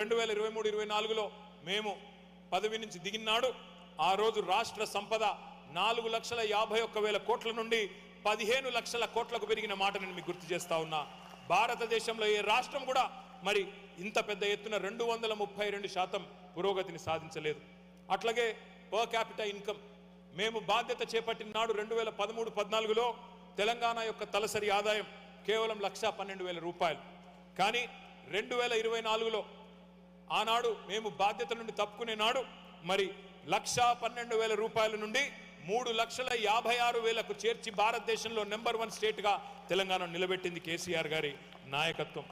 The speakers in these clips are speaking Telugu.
2023-24లో మేము పదవి నుంచి దిగినాడు ఆ రోజు రాష్ట్ర సంపద 4,51,000 కోట్ల నుండి 15 లక్షల కోట్లకు పెరిగిన మాట నేను మీకు గుర్తు చేస్తా ఉన్నా. భారతదేశంలో ఏ రాష్ట్రం కూడా మరి ఇంత పెద్ద ఎత్తున 232% పురోగతిని సాధించలేదు. అట్లాగే పర్ క్యాపిటా ఇన్కమ్ మేము బాధ్యత చేపట్టిన నాడు 2013-14లో తెలంగాణ యొక్క తలసరి ఆదాయం కేవలం 1,12,000 రూపాయలు. కానీ 2024లో ఆనాడు మేము బాధ్యత నుండి తప్పుకునే నాడు మరి 1,12,000 రూపాయల నుండి 3,56,000కు చేర్చి భారతదేశంలో నెంబర్ 1 స్టేట్గా తెలంగాణ నిలబెట్టింది కేసీఆర్ గారి నాయకత్వం.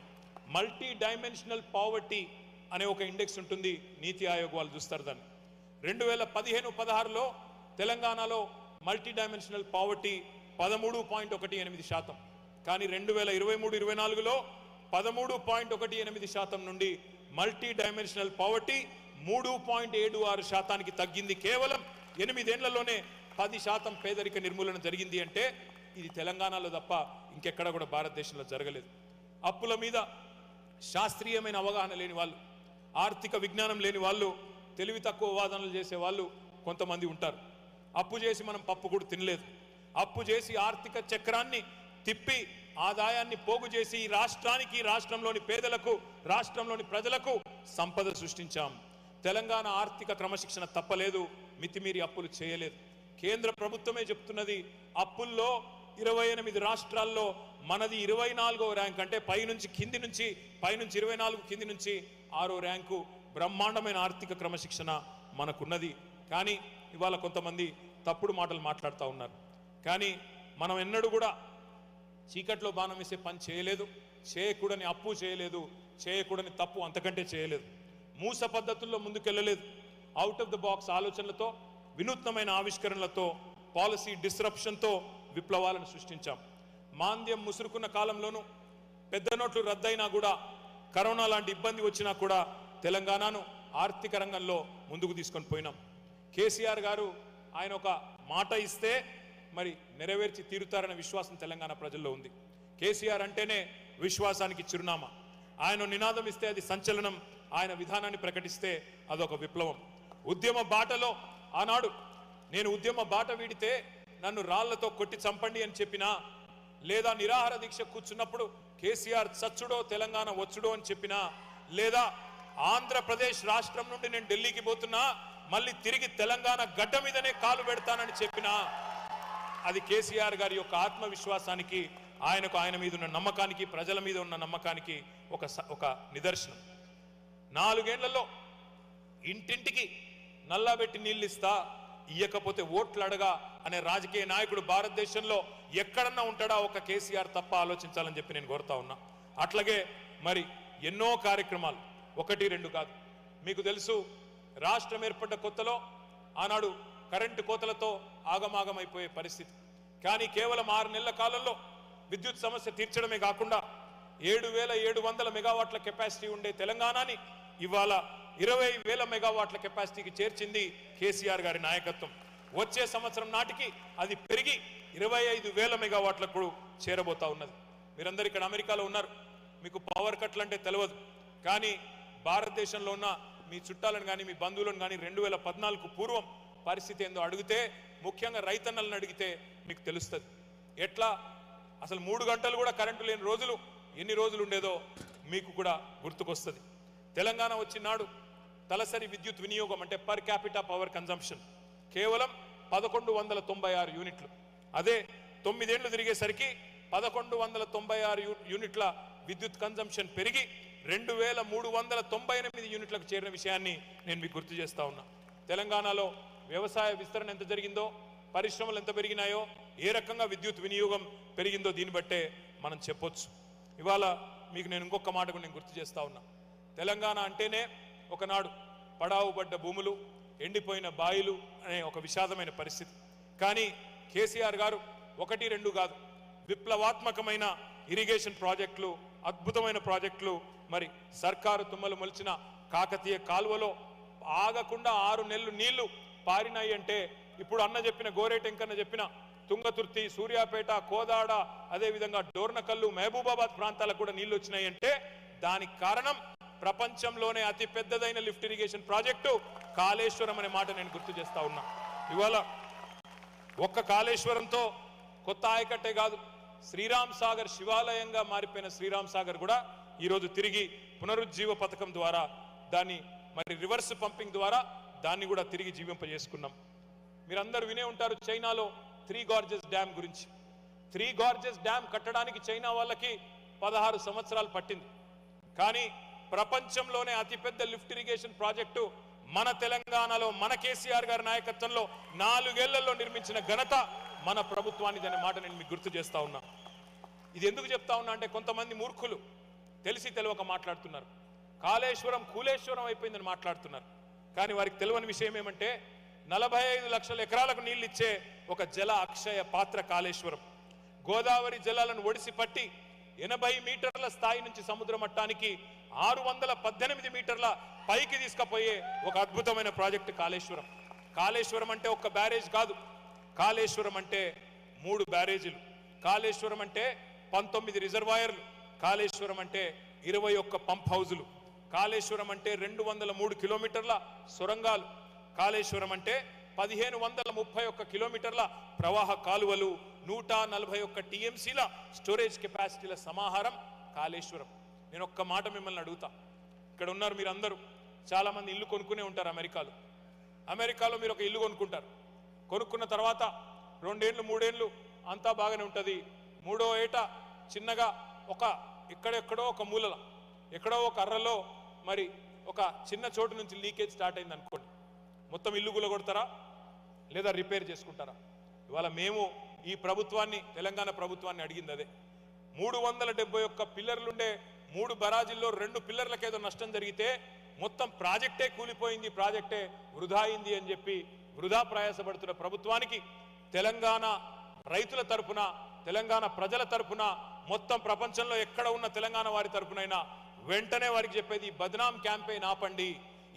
మల్టీ డైమెన్షనల్ పావర్టీ అనే ఒక ఇండెక్స్ ఉంటుంది, నీతి ఆయోగ్ వాళ్ళు చూస్తారు దాన్ని. 2015-16లో తెలంగాణలో మల్టీ డైమెన్షనల్ పావర్టీ 13.18%. కానీ 2023-24లో 13.18% నుండి మల్టీ డైమెన్షనల్ పావర్టీ 3.76%కి తగ్గింది. కేవలం 8 ఏళ్లలోనే 10% పేదరిక నిర్మూలన జరిగింది అంటే ఇది తెలంగాణలో తప్ప ఇంకెక్కడ కూడా భారతదేశంలో జరగలేదు. అప్పుల మీద శాస్త్రీయమైన అవగాహన లేని వాళ్ళు, ఆర్థిక విజ్ఞానం లేని వాళ్ళు, తెలివి తక్కువ వాదనలు చేసే వాళ్ళు కొంతమంది ఉంటారు. అప్పు చేసి మనం పప్పు కూడా తినలేదు. అప్పు చేసి ఆర్థిక చక్రాన్ని తిప్పి ఆదాయాన్ని పోగు చేసి ఈ రాష్ట్రానికి, రాష్ట్రంలోని పేదలకు, రాష్ట్రంలోని ప్రజలకు సంపద సృష్టించాం. తెలంగాణ ఆర్థిక క్రమశిక్షణ తప్పలేదు, మితిమీరి అప్పులు చేయలేదు. కేంద్ర ప్రభుత్వమే చెప్తున్నది అప్పుల్లో 28 రాష్ట్రాల్లో మనది 24వ ర్యాంక్, అంటే పైనుంచి 24 కింది నుంచి 6వ ర్యాంకు. బ్రహ్మాండమైన ఆర్థిక క్రమశిక్షణ మనకున్నది. కానీ ఇవాళ కొంతమంది తప్పుడు మాటలు మాట్లాడుతూ ఉన్నారు. కానీ మనం ఎన్నడూ కూడా చీకట్లో బాణం వేసే పని చేయలేదు, చేయకూడని అప్పు చేయలేదు, చేయకూడని తప్పు అంతకంటే చేయలేదు. మూస పద్ధతుల్లో ముందుకెళ్ళలేదు. అవుట్ ఆఫ్ ద బాక్స్ ఆలోచనలతో, వినూత్నమైన ఆవిష్కరణలతో, పాలసీ డిస్రప్షన్తో విప్లవాలను సృష్టించాం. మాంద్యం ముసురుకున్న కాలంలోనూ, పెద్ద నోట్లు రద్దయినా కూడా, కరోనా లాంటి ఇబ్బంది వచ్చినా కూడా తెలంగాణను ఆర్థిక రంగంలో ముందుకు తీసుకొని పోయినాం. కేసీఆర్ గారు ఆయన ఒక మాట ఇస్తే మరి నెరవేర్చి తీరుతారనే విశ్వాసం తెలంగాణ ప్రజల్లో ఉంది. కేసీఆర్ అంటేనే విశ్వాసానికి చిరునామా. ఆయన నినాదం ఇస్తే అది సంచలనం, ఆయన విధానాన్ని ప్రకటిస్తే అదొక విప్లవం. ఉద్యమ బాటలో ఆనాడు నేను ఉద్యమ బాట వీడితే నన్ను రాళ్లతో కొట్టి చంపండి అని చెప్పినా, లేదా నిరాహార దీక్ష కూర్చున్నప్పుడు కేసీఆర్ చచ్చుడో తెలంగాణ వచ్చుడో అని చెప్పినా, లేదా ఆంధ్రప్రదేశ్ రాష్ట్రం నుండి నేను ఢిల్లీకి పోతున్నా మళ్ళీ తిరిగి తెలంగాణ గడ్డ మీదనే కాలు పెడతానని చెప్పినా, అది కేసీఆర్ గారి యొక్క ఆత్మవిశ్వాసానికి, ఆయన మీద ఉన్న నమ్మకానికి, ప్రజల మీద ఉన్న నమ్మకానికి ఒక నిదర్శనం. 4 ఏళ్లలో ఇంటింటికి నల్లాబెట్టి నీళ్ళు ఇస్తా, ఇయ్యకపోతే ఓట్లు అడగా అనే రాజకీయ నాయకుడు భారతదేశంలో ఎక్కడన్నా ఉంటాడా? ఒక కేసీఆర్ తప్ప ఆలోచించాలని చెప్పి నేను కోరుతా ఉన్నా. అట్లాగే మరి ఎన్నో కార్యక్రమాలు, 1-2 కాదు. మీకు తెలుసు, రాష్ట్రం ఏర్పడ్డ కొత్తలో ఆనాడు కరెంటు కోతలతో ఆగమాగమైపోయే పరిస్థితి. కానీ కేవలం 6 నెలల కాలంలో విద్యుత్ సమస్య తీర్చడమే కాకుండా 7,700 మెగావాట్ల కెపాసిటీ ఉండే తెలంగాణని ఇవాళ 20,000 మెగావాట్ల కెపాసిటీకి చేర్చింది కేసీఆర్ గారి నాయకత్వం. వచ్చే సంవత్సరం నాటికి అది పెరిగి 25,000 మెగావాట్లకు చేరబోతా ఉన్నది. మీరందరూ ఇక్కడ అమెరికాలో ఉన్నారు, మీకు పవర్ కట్లు అంటే తెలియదు. కానీ భారతదేశంలో ఉన్న మీ చుట్టాలను కానీ మీ బంధువులను కానీ 2014కు పూర్వం పరిస్థితి ఏందో అడిగితే, ముఖ్యంగా రైతన్నలను అడిగితే మీకు తెలుస్తుంది. ఎట్లా అసలు 3 గంటలు కూడా కరెంటు లేని రోజులు ఎన్ని రోజులు ఉండేదో మీకు కూడా గుర్తుకొస్తుంది. తెలంగాణ వచ్చినాడు తలసరి విద్యుత్ వినియోగం అంటే పర్ క్యాపిటా పవర్ కన్జంప్షన్ కేవలం 1,196 యూనిట్లు. అదే 9 ఏళ్లు తిరిగేసరికి 1,196 యూనిట్ల విద్యుత్ కన్జంప్షన్ పెరిగి 2,398 యూనిట్లకు చేరిన విషయాన్ని నేను మీకు గుర్తు చేస్తా ఉన్నా. తెలంగాణలో వ్యవసాయ విస్తరణ ఎంత జరిగిందో, పరిశ్రమలు ఎంత పెరిగినాయో, ఏ రకంగా విద్యుత్ వినియోగం పెరిగిందో దీన్ని బట్టే మనం చెప్పొచ్చు. ఇవాళ మీకు నేను ఇంకొక మాట కూడా నేను గుర్తు చేస్తా ఉన్నా. తెలంగాణ అంటేనే ఒకనాడు పడావు పడ్డ భూములు, ఎండిపోయిన బాయిలు అనే ఒక విషాదమైన పరిస్థితి. కానీ కేసీఆర్ గారు 1-2 కాదు, విప్లవాత్మకమైన ఇరిగేషన్ ప్రాజెక్టులు, అద్భుతమైన ప్రాజెక్టులు, మరి సర్కారు తుమ్మలు మొలిచిన కాకతీయ కాలువలో ఆగకుండా 6 నెలలు నీళ్లు పారినాయి అంటే, ఇప్పుడు అన్న చెప్పిన గోరేటెంకన్న చెప్పిన తుంగతుర్తి, సూర్యాపేట, కోదాడ, అదేవిధంగా డోర్నకల్లు, మహబూబాబాద్ ప్రాంతాలకు కూడా నీళ్లు వచ్చినాయి అంటే దానికి కారణం ప్రపంచంలోనే అతి పెద్దదైన లిఫ్ట్ ఇరిగేషన్ ప్రాజెక్టు కాళేశ్వరం అనే మాట నేను గుర్తు చేస్తా ఉన్నా. ఇవాళ ఒక్క కాళేశ్వరంతో కొత్త ఆయకట్టే కాదు, శ్రీరామ్ సాగర్ శివాలయంగా మారిపోయిన శ్రీరామ్ సాగర్ కూడా ఈరోజు తిరిగి పునరుజ్జీవ పథకం ద్వారా దాన్ని మరి రివర్స్ పంపింగ్ ద్వారా దాన్ని కూడా తిరిగి జీవింపజేసుకున్నాం. మీరందరూ వినే ఉంటారు చైనాలో 3 గార్జెస్ డ్యామ్ గురించి. 3 గార్జెస్ డ్యామ్ కట్టడానికి చైనా వాళ్ళకి 16 సంవత్సరాలు పట్టింది. కానీ ప్రపంచంలోనే అతిపెద్ద లిఫ్ట్ ఇరిగేషన్ ప్రాజెక్టు మన తెలంగాణలో మన కేసీఆర్ గారి నాయకత్వంలో 4 ఏళ్లలో నిర్మించిన ఘనత మన ప్రభుత్వానిదనే మాట నేను మీకు గుర్తు చేస్తా ఉన్నా. ఇది ఎందుకు చెప్తా ఉన్నా అంటే కొంతమంది మూర్ఖులు తెలిసి తెలియక మాట్లాడుతున్నారు. కాళేశ్వరం కూలేశ్వరం అయిపోయిందని మాట్లాడుతున్నారు. కానీ వారికి తెలియని విషయం ఏమంటే 45 లక్షల ఎకరాలకు నీళ్లు ఇచ్చే ఒక జల అక్షయ పాత్ర కాళేశ్వరం. గోదావరి జలాలను ఒడిసి పట్టి 80 మీటర్ల స్థాయి నుంచి సముద్ర మట్టానికి 618 మీటర్ల పైకి తీసుకుపోయే ఒక అద్భుతమైన ప్రాజెక్టు కాళేశ్వరం. కాళేశ్వరం అంటే ఒక్క బ్యారేజ్ కాదు, కాళేశ్వరం అంటే 3 బ్యారేజీలు, కాళేశ్వరం అంటే 19 రిజర్వాయర్లు, కాళేశ్వరం అంటే 21 పంప్ హౌజులు, కాళేశ్వరం అంటే 203 కిలోమీటర్ల సొరంగాలు, కాళేశ్వరం అంటే 1531 కిలోమీటర్ల ప్రవాహ కాలువలు, 141 టీఎంసీల స్టోరేజ్ కెపాసిటీల సమాహారం కాళేశ్వరం. నేను ఒక్క మాట మిమ్మల్ని అడుగుతా, ఇక్కడ ఉన్నారు మీరందరూ చాలా మంది ఇల్లు కొనుక్కునే ఉంటారు. అమెరికాలో మీరు ఒక ఇల్లు కొనుక్కుంటారు. కొనుక్కున్న తర్వాత 2 ఏళ్ళు 3 ఏళ్ళు అంతా బాగానే ఉంటుంది. 3వ ఏట చిన్నగా ఎక్కడెక్కడో ఒక మూలల ఎక్కడో ఒక అర్రలో మరి ఒక చిన్న చోటు నుంచి లీకేజ్ స్టార్ట్ అయింది అనుకోండి, మొత్తం ఇల్లు గులగొడతారా లేదా రిపేర్ చేసుకుంటారా? ఇవాళ మేము ఈ ప్రభుత్వాన్ని, తెలంగాణ ప్రభుత్వాన్ని అడిగింది అదే. 371 పిల్లర్లుండే 3 బరాజీల్లో 2 పిల్లర్లకు ఏదో నష్టం జరిగితే మొత్తం ప్రాజెక్టే కూలిపోయింది, ప్రాజెక్టే వృధా అయింది అని చెప్పి వృధా ప్రయాసపడుతున్న ప్రభుత్వానికి తెలంగాణ రైతుల తరపున, తెలంగాణ ప్రజల తరపున, మొత్తం ప్రపంచంలో ఎక్కడ ఉన్న తెలంగాణ వారి తరపునైనా వెంటనే వారికి చెప్పేది, ఈ బద్నాం క్యాంపెయిన్ ఆపండి,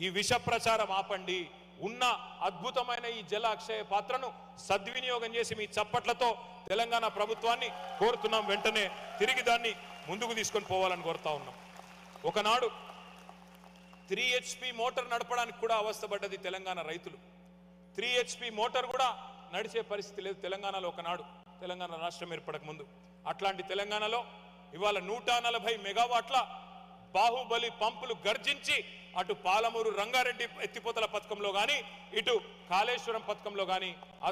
ఈ విష ప్రచారం ఆపండి, ఉన్న అద్భుతమైన ఈ జల అక్షయ పాత్రను సద్వినియోగం చేసి మీ చప్పట్లతో తెలంగాణ ప్రభుత్వాన్ని కోరుతున్నాం, వెంటనే తిరిగి దాన్ని ముందుకు తీసుకొని పోవాలని కోరుతా ఉన్నాం. ఒకనాడు 3 HP మోటార్ నడపడానికి కూడా అవస్థపడ్డది తెలంగాణ రైతులు. 3 HP మోటార్ కూడా నడిచే పరిస్థితి లేదు తెలంగాణలో ఒకనాడు, తెలంగాణ రాష్ట్రం ఏర్పడక ముందు. అట్లాంటి తెలంగాణలో ఇవాళ 140 మెగావాట్ల బాహుబలి పంపులు గర్జించి అటు పాలమూరు రంగారెడ్డి ఎత్తిపోతల పథకంలో కానీ ఇటు కాళేశ్వరం పథకంలో కానీ